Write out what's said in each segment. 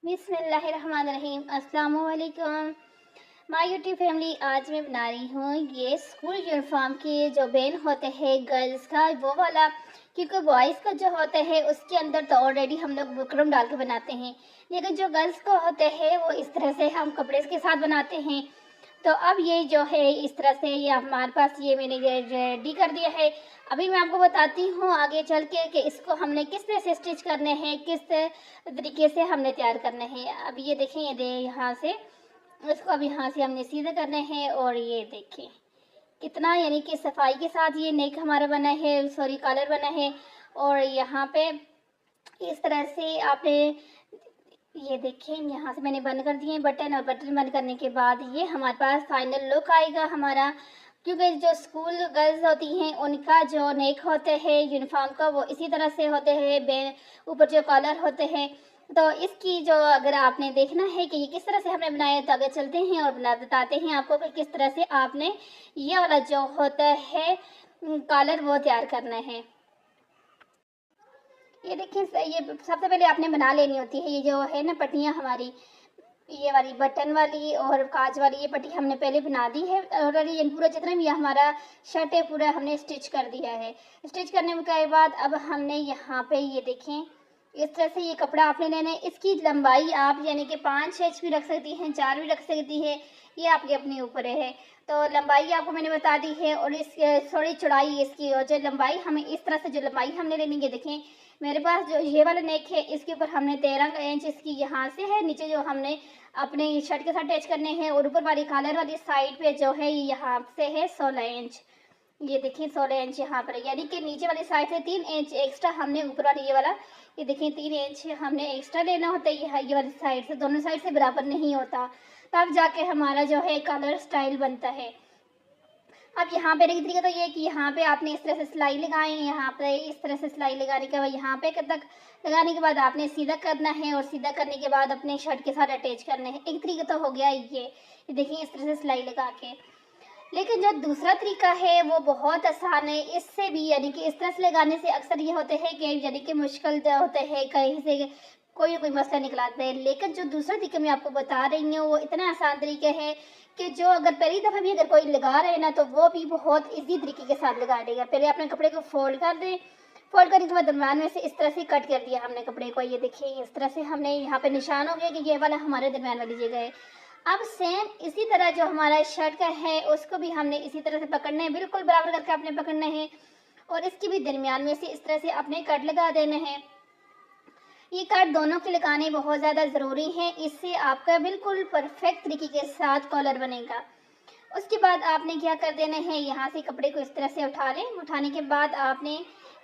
बिस्मिल्लाहिर्रहमानिर्रहीम। अस्सलाम वालेकुम माय यूट्यूब फैमिली। आज मैं बना रही हूँ ये स्कूल यूनिफॉर्म के जो बैन होते हैं गर्ल्स का वो वाला, क्योंकि बॉयज़ का जो होता है उसके अंदर तो ऑलरेडी हम लोग बुकरम डाल के बनाते हैं, लेकिन जो गर्ल्स को होते हैं वो इस तरह से हम कपड़े के साथ बनाते हैं। तो अब ये जो है इस तरह से ये हमारे पास ये मैंने रेडी कर दिया है। अभी मैं आपको बताती हूँ आगे चल के कि इसको हमने किस तरह से स्टिच करने हैं, किस तरीके से हमने तैयार करने हैं। अब ये देखें, ये दे यहाँ से इसको अब यहाँ से हमने सीधे करने हैं और ये देखें कितना यानी कि सफाई के साथ ये नेक हमारा बना है, सॉरी कॉलर बना है। और यहाँ पे इस तरह से आपने ये देखें यहाँ से मैंने बंद कर दिए बटन, और बटन बंद करने के बाद ये हमारे पास फाइनल लुक आएगा हमारा। क्योंकि जो स्कूल गर्ल्स होती हैं उनका जो नेक होते हैं यूनिफॉर्म का वो इसी तरह से होते हैं, ऊपर जो कॉलर होते हैं। तो इसकी जो अगर आपने देखना है कि ये किस तरह से हमने बनाया तो आगे चलते हैं और बताते हैं आपको कि किस तरह से आपने ये वाला जो होता है कॉलर वो तैयार करना है। ये देखिए, ये सबसे पहले आपने बना लेनी होती है ये जो है ना पट्टियाँ हमारी, ये वाली बटन वाली और काज वाली ये पट्टी हमने पहले बना दी है। और ये पूरा जितना भी हमारा शर्ट है पूरा हमने स्टिच कर दिया है। स्टिच करने के बाद अब हमने यहाँ पे ये देखें इस तरह से ये कपड़ा आपने लेना है। इसकी लंबाई आप यानी कि 5 इंच भी रख सकती हैं, 4 भी रख सकती है, ये आपके अपने ऊपर है। तो लंबाई आपको मैंने बता दी है और इस थोड़ी चौड़ाई इसकी, और जो लंबाई हमें इस तरह से जो लंबाई हमने लेनी है देखें मेरे पास जो ये वाला नेक है इसके ऊपर हमने 13 इंच इसकी यहाँ से है, नीचे जो हमने अपने शर्ट के साथ अटैच करने हैं, और ऊपर वाली कॉलर वाली साइड पे जो है यहाँ से है 16 इंच। ये देखिए 16 इंच यहाँ पर, यानी कि नीचे वाली साइड से 3 इंच एक्स्ट्रा हमने ऊपर वाली ये वाला ये देखिए 3 इंच हमने एक्स्ट्रा लेना होता है। ये वाली साइड से दोनों साइड से बराबर नहीं होता, तब जाके हमारा जो है कलर स्टाइल बनता है। अब यहाँ पे एक तरीका तो ये है कि यहाँ पे आपने इस तरह से सिलाई लगाई, यहाँ पे इस तरह से सिलाई लगाने के बाद यहाँ पे तक लगाने के बाद आपने सीधा करना है, और सीधा करने के बाद अपने शर्ट के साथ अटैच करने हैं। एक तरीका तो हो गया ये देखिए इस तरह से सिलाई लगा के। लेकिन जो दूसरा तरीका है वो बहुत आसान है, इससे भी यानी कि इस तरह से लगाने से अक्सर ये होते हैं कि यानी कि मुश्किल जो होते हैं कहीं से कोई मसला निकलाते हैं। लेकिन जो दूसरा तरीका मैं आपको बता रही हूँ वो इतना आसान तरीका है कि जो अगर पहली दफ़ा भी अगर कोई लगा रहे हैं ना तो वो भी बहुत इजी तरीके के साथ लगा देगा। पहले अपने कपड़े को फोल्ड कर दें, फोल्ड करने के बाद दरम्यान में से इस तरह से कट कर दिया हमने कपड़े को। ये देखिए इस तरह से हमने यहाँ पे निशान हो गया कि ये वाला हमारे दरम्यान वाली जगह है। अब सेम इसी तरह जो हमारा शर्ट का है उसको भी हमने इसी तरह से पकड़ना है, बिल्कुल बराबर करके आपने पकड़ना है, और इसकी भी दरमियान में से इस तरह से अपने कट लगा देना है। ये कट दोनों के लगाने बहुत ज़्यादा ज़रूरी हैं, इससे आपका बिल्कुल परफेक्ट तरीके के साथ कॉलर बनेगा। उसके बाद आपने क्या कर देना है, यहाँ से कपड़े को इस तरह से उठा लें। उठाने के बाद आपने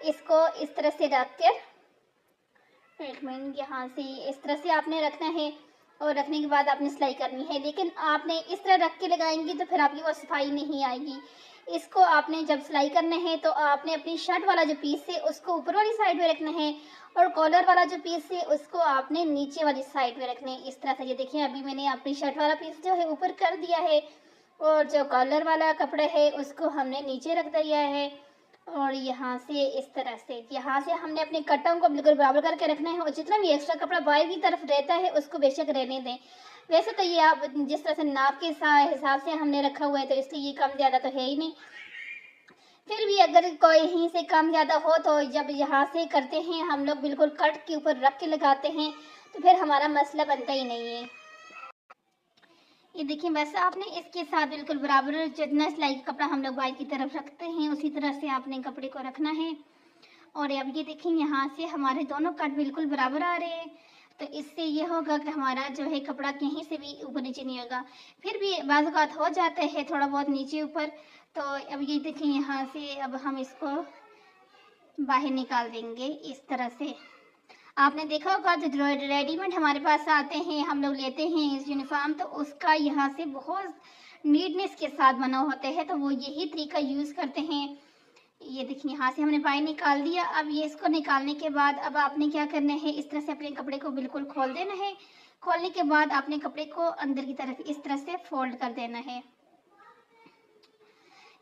इसको इस तरह से रख कर एक मिनट यहाँ से इस तरह से आपने रखना है, और रखने के बाद आपने सिलाई करनी है। लेकिन आपने इस तरह रख के लगाएंगी तो फिर आपकी वो सफाई नहीं आएगी। इसको आपने जब सिलाई करना है तो आपने अपनी शर्ट वाला जो पीस है उसको ऊपर वाली साइड में रखना है, और कॉलर वाला जो पीस है उसको आपने नीचे वाली साइड में रखना है। इस तरह से ये देखिए अभी मैंने अपनी शर्ट वाला पीस जो है ऊपर कर दिया है, और जो कॉलर वाला कपड़ा है उसको हमने नीचे रख दिया है। और यहाँ से इस तरह से यहाँ से हमने अपने कटों को बिल्कुल बराबर करके रखना है, और जितना भी एक्स्ट्रा कपड़ा बाहर की तरफ रहता है उसको बेशक रहने दें। वैसे तो ये आप जिस तरह से नाप के हिसाब से हमने रखा हुआ है तो इसलिए ये कम ज़्यादा तो है ही नहीं। फिर भी अगर कोई यहीं से कम ज़्यादा हो तो जब यहाँ से करते हैं हम लोग बिल्कुल कट के ऊपर रख के लगाते हैं तो फिर हमारा मसला बनता ही नहीं है। ये देखिए बस आपने इसके साथ बिल्कुल बराबर जितना सिलाई का कपड़ा हम लोग बाहर की तरफ रखते हैं उसी तरह से आपने कपड़े को रखना है। और अब ये देखिए यहाँ से हमारे दोनों कट बिल्कुल बराबर आ रहे हैं, तो इससे ये होगा कि हमारा जो है कपड़ा कहीं से भी ऊपर नीचे नहीं होगा। फिर भी बाज़ औक़ात हो जाता है थोड़ा बहुत नीचे ऊपर, तो अब ये देखिए यहाँ से अब हम इसको बाहर निकाल देंगे इस तरह से। आपने देखा होगा जो रेडीमेड हमारे पास आते हैं हम लोग लेते हैं इस यूनिफॉर्म, तो उसका यहाँ से बहुत नीटनेस के साथ बना होता है, तो वो यही तरीका यूज़ करते हैं। ये देखिए यहाँ से हमने बाहर निकाल दिया। अब ये इसको निकालने के बाद अब आपने क्या करना है, इस तरह से अपने कपड़े को बिल्कुल खोल देना है। खोलने के बाद आपने कपड़े को अंदर की तरफ इस तरह से फोल्ड कर देना है।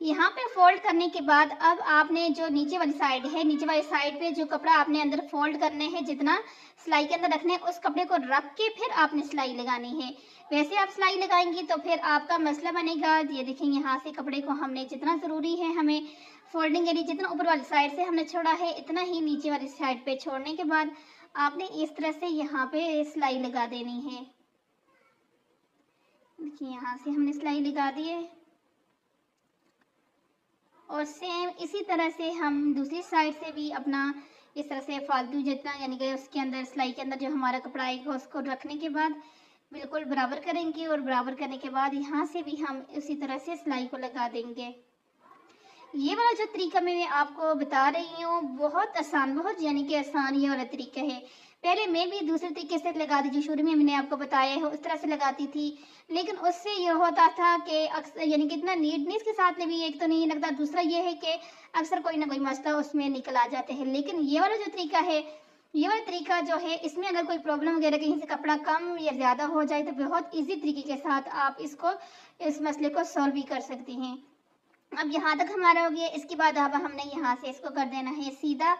यहाँ पे फोल्ड करने के बाद अब आपने जो नीचे वाली साइड है, नीचे वाली साइड पे जो कपड़ा आपने अंदर फोल्ड करने हैं, जितना सिलाई के अंदर रखने हैं, उस कपड़े को रख के फिर आपने सिलाई लगानी है। वैसे आप सिलाई लगाएंगी तो फिर आपका मसला बनेगा। ये देखें, यहाँ से कपड़े को हमने जितना ज़रूरी है हमें फोल्डिंग के लिए, जितना ऊपर वाली साइड से हमने छोड़ा है इतना ही नीचे वाली साइड पे छोड़ने के बाद आपने इस तरह से यहाँ पे सिलाई लगा देनी है। देखिए, यहाँ से हमने सिलाई लगा दी है और सेम इसी तरह से हम दूसरी साइड से भी अपना इस तरह से फालतू जितना यानी कि उसके अंदर सिलाई के अंदर जो हमारा कपड़ा आएगा उसको रखने के बाद बिल्कुल बराबर करेंगे और बराबर करने के बाद यहाँ से भी हम उसी तरह से सिलाई को लगा देंगे। ये वाला जो तरीका मैं आपको बता रही हूँ बहुत आसान, बहुत यानी कि आसान ये वाला तरीका है। पहले मैं भी दूसरे तरीके से लगाती थी, शुरू में मैंने आपको बताया है उस तरह से लगाती थी, लेकिन उससे ये होता था कि अक्सर यानी कि इतना नीटनेस के साथ में भी एक तो नहीं लगता, दूसरा ये है कि अक्सर कोई ना कोई मसला उसमें निकल आ जाते हैं। लेकिन ये वाला जो तरीका है, ये वाला तरीका जो है, इसमें अगर कोई प्रॉब्लम वगैरह कहीं से कपड़ा कम या ज़्यादा हो जाए तो बहुत ईजी तरीके के साथ आप इस मसले को सॉल्व भी कर सकती हैं। अब यहाँ तक हमारा हो गया। इसके बाद अब हमने यहाँ से इसको कर देना है सीधा।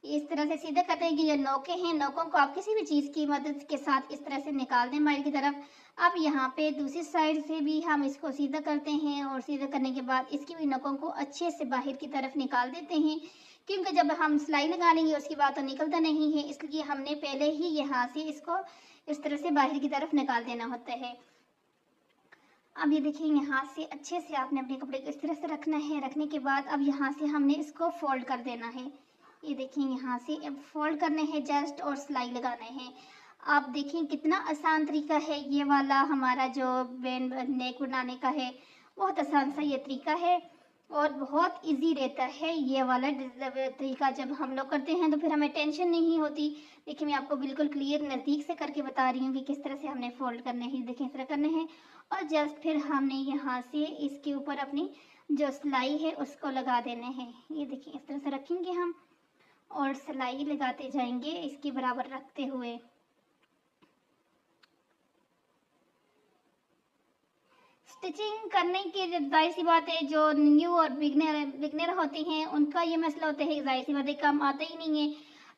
इस तरह से सीधा करते हैं कि ये नोके हैं, नोकों को आप किसी भी चीज़ की मदद के साथ इस तरह से निकाल दें बाहर की तरफ। अब यहाँ पे दूसरी साइड से भी हम इसको सीधा करते हैं और सीधा करने के बाद इसकी भी नोकों को अच्छे से बाहर की तरफ निकाल देते हैं, क्योंकि जब हम सिलाई लगा लेंगे उसके बाद तो निकलता नहीं है, इसलिए हमने पहले ही यहाँ से इसको इस तरह से बाहर की तरफ निकाल देना होता है। अब ये देखिए, यहाँ से अच्छे से आपने अपने कपड़े को इस तरह से रखना है। रखने के बाद अब यहाँ से हमने इसको फोल्ड कर देना है। ये देखिए, यहाँ से अब फोल्ड करने हैं जस्ट और सिलाई लगाने हैं। आप देखें कितना आसान तरीका है ये वाला, हमारा जो नेक बनाने का है बहुत आसान सा ये तरीका है और बहुत इजी रहता है ये वाला तरीका। जब हम लोग करते हैं तो फिर हमें टेंशन नहीं होती। देखिए, मैं आपको बिल्कुल क्लियर नज़दीक से करके बता रही हूँ कि किस तरह से हमने फोल्ड करने हैं। देखिए, इस तरह करने हैं और जस्ट फिर हमने यहाँ से इसके ऊपर अपनी जो सिलाई है उसको लगा देने हैं। ये देखिए, इस तरह से रखेंगे हम और सिलाई लगाते जाएंगे इसके बराबर रखते हुए। स्टिचिंग करने की जाहिर सी बात है, जो न्यू और बिगनर होती हैं उनका ये मसला होता है, जाहिर सी बात है काम आता ही नहीं है।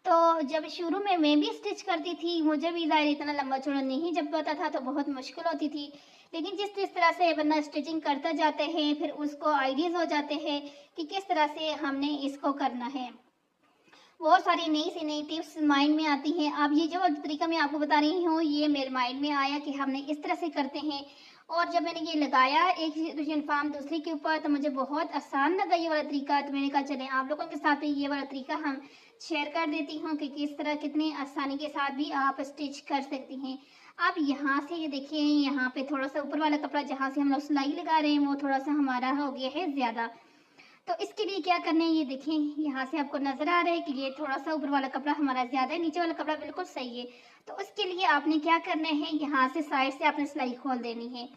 तो जब शुरू में मैं भी स्टिच करती थी, मुझे भी ज़ाहिर इतना लंबा चौड़ा नहीं जब पता था तो बहुत मुश्किल होती थी। लेकिन जिस जिस तरह से बंदा स्टिचिंग करता जाते हैं फिर उसको आइडियाज़ हो जाते हैं कि किस तरह से हमने इसको करना है। बहुत सारी नई से नई टिप्स माइंड में आती हैं। अब ये जो तरीका मैं आपको बता रही हूँ ये मेरे माइंड में आया कि हमने इस तरह से करते हैं, और जब मैंने ये लगाया एक यूनिफॉर्म दूसरे के ऊपर तो मुझे बहुत आसान लगा ये वाला तरीका। तो मैंने कहा चलें आप लोगों के साथ भी ये वाला तरीका हम शेयर कर देती हूँ कि किस तरह कितनी आसानी के साथ भी आप स्टिच कर सकती हैं। आप यहाँ से ये देखिए, यहाँ पे थोड़ा सा ऊपर वाला कपड़ा जहाँ से हम लोग सिलाई लगा रहे हैं वो थोड़ा सा हमारा हो गया है ज़्यादा। तो इसके लिए क्या करना है, ये देखें यहाँ से आपको नजर आ रहा है कि ये थोड़ा सा ऊपर वाला कपड़ा हमारा ज्यादा है, नीचे वाला कपड़ा बिल्कुल सही है। तो उसके लिए आपने क्या करना है, यहाँ से साइड से आपने सिलाई खोल देनी है।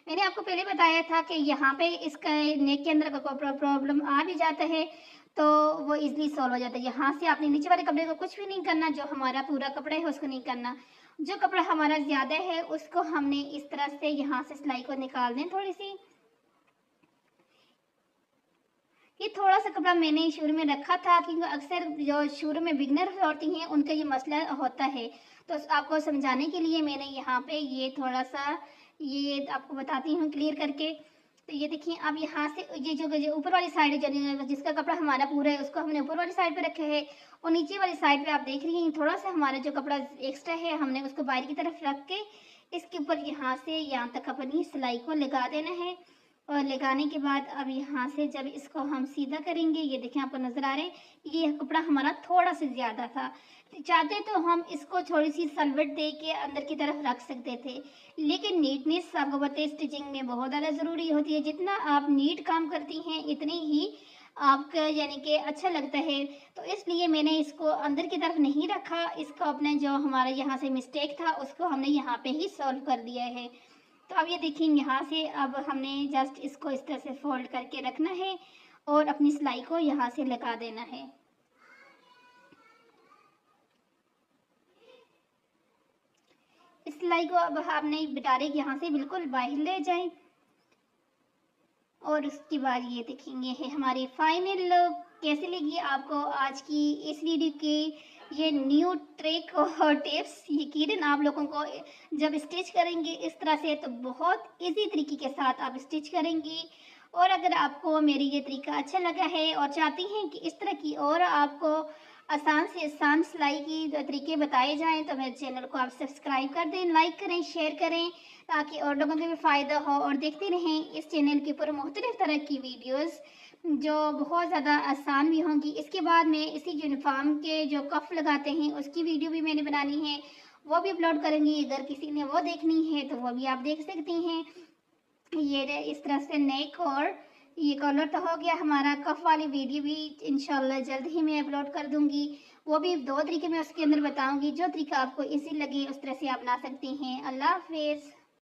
मैंने आपको पहले बताया था कि यहाँ पे इसका नेक के अंदर का प्रॉब्लम आ भी जाता है तो वो इजीली सॉल्व हो जाता है। यहाँ से आपने नीचे वाले कपड़े को कुछ भी नहीं करना, जो हमारा पूरा कपड़ा है उसको नहीं करना, जो कपड़ा हमारा ज्यादा है उसको हमने इस तरह से यहाँ से सिलाई को निकाल दें थोड़ी सी। ये थोड़ा सा कपड़ा मैंने शुरू में रखा था क्योंकि अक्सर जो शुरू में बिगनर होती हैं उनका ये मसला होता है, तो आपको समझाने के लिए मैंने यहाँ पे ये थोड़ा सा ये आपको बताती हूँ क्लियर करके। तो ये देखिए, अब यहाँ से ये जो ऊपर वाली साइड है जिसका कपड़ा हमारा पूरा है उसको हमने ऊपर वाली साइड पे रखा है, और नीचे वाली साइड पे आप देख रही हैं थोड़ा सा हमारा जो कपड़ा एक्स्ट्रा है हमने उसको बाहर की तरफ रख के इसके ऊपर यहाँ से यहाँ तक अपनी सिलाई को लगा देना है। और लगाने के बाद अब यहाँ से जब इसको हम सीधा करेंगे, ये देखें आपको नजर आ रहा है ये कपड़ा हमारा थोड़ा सा ज्यादा था, चाहते तो हम इसको थोड़ी सी सलवट दे के अंदर की तरफ रख सकते थे, लेकिन नीटनेस आपको पता है स्टिचिंग में बहुत ज़्यादा ज़रूरी होती है। जितना आप नीट काम करती हैं इतनी ही आपका यानी कि अच्छा लगता है। तो इसलिए मैंने इसको अंदर की तरफ नहीं रखा, इसको अपने जो हमारा यहाँ से मिस्टेक था उसको हमने यहाँ पे ही सॉल्व कर दिया है। तो अब ये देखिए, यहाँ से अब हमने जस्ट इसको इस तरह से फोल्ड करके रखना है और अपनी सिलाई को यहाँ से लगा देना है। इस सिलाई को अब हमने डायरेक्ट यहाँ से बिल्कुल बाहर ले जाएं और उसके बाद ये देखेंगे है हमारी फाइनल लुक। कैसे लगी आपको आज की इस वीडियो की ये न्यू ट्रिक और टिप्स? यकीनन आप लोगों को जब स्टिच करेंगे इस तरह से तो बहुत इजी तरीके के साथ आप स्टिच करेंगी। और अगर आपको मेरी ये तरीका अच्छा लगा है और चाहती हैं कि इस तरह की और आपको आसान से आसान सिलाई की तरीके बताए जाएं तो मेरे चैनल को आप सब्सक्राइब कर दें, लाइक करें, शेयर करें, ताकि और लोगों को भी फ़ायदा हो। और देखते रहें इस चैनल के ऊपर मुख्तलिफ तरह की वीडियोस जो बहुत ज़्यादा आसान भी होंगी। इसके बाद में इसी यूनिफॉर्म के जो कफ लगाते हैं उसकी वीडियो भी मैंने बनानी है, वो भी अपलोड करूँगी। अगर किसी ने वो देखनी है तो वो भी आप देख सकती हैं। ये इस तरह से नेक और ये कॉलर तो हो गया हमारा। कफ वाली वीडियो भी इंशाल्लाह जल्द ही मैं अपलोड कर दूंगी। वो भी 2 तरीके में उसके अंदर बताऊंगी, जो तरीका आपको इजी लगे उस तरह से आप बना सकती हैं। अल्लाह हाफिज़।